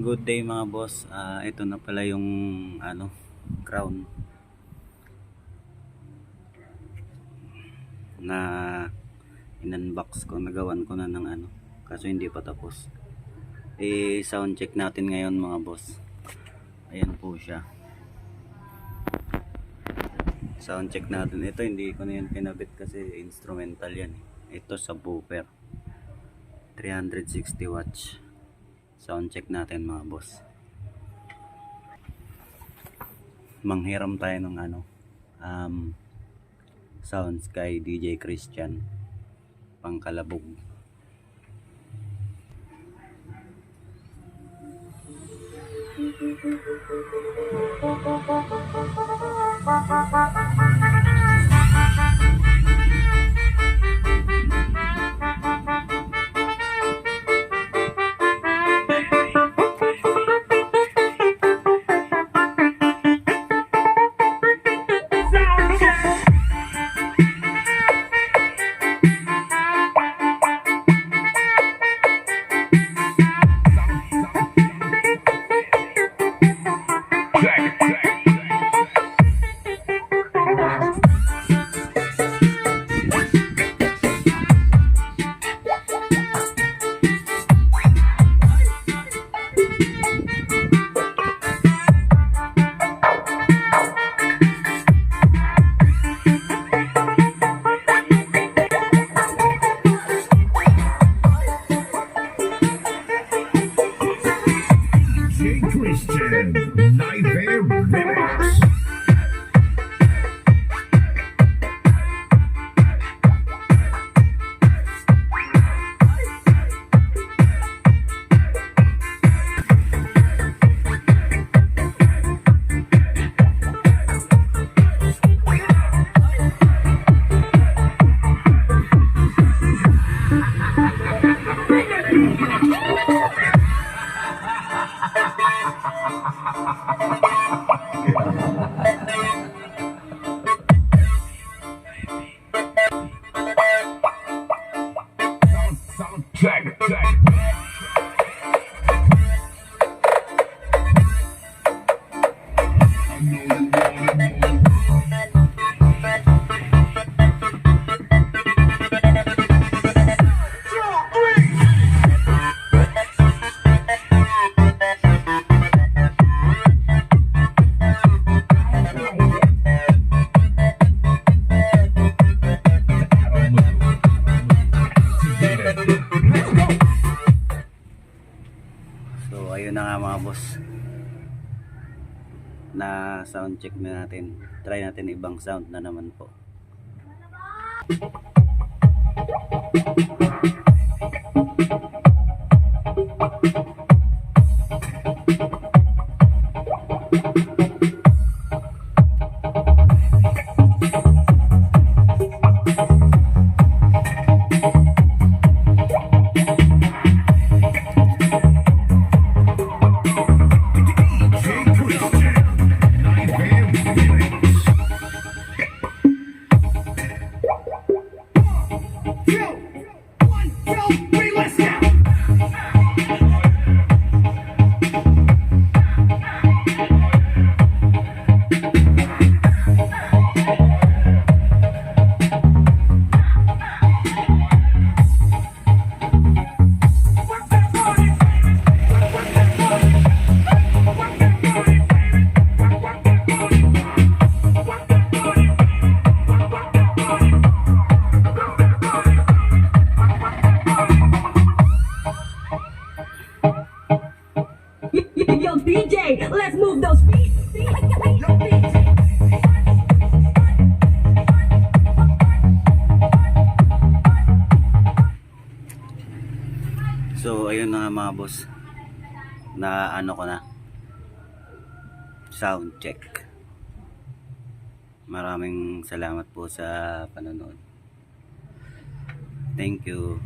Good day mga boss. Ito na pala yung crown na in-unbox ko, nagawan ko na ng kaso hindi pa tapos. Sound check natin ngayon mga boss. Ayan po siya. Sound check natin. Ito hindi ko na yan pinabit kasi instrumental yan. Ito subwoofer. 360 watts. Sound check natin mga boss. Manghiram tayo ng sounds kay DJ Christian, pangkalabog. Christian, Nightmare Remix. Check. So ayun na nga mga boss, na sound check na natin. Try natin ibang sound na naman po. Yo, DJ, let's move those feet. So ayun na nga mga boss, na ko na sound check. Maraming salamat po sa panonood. Thank you.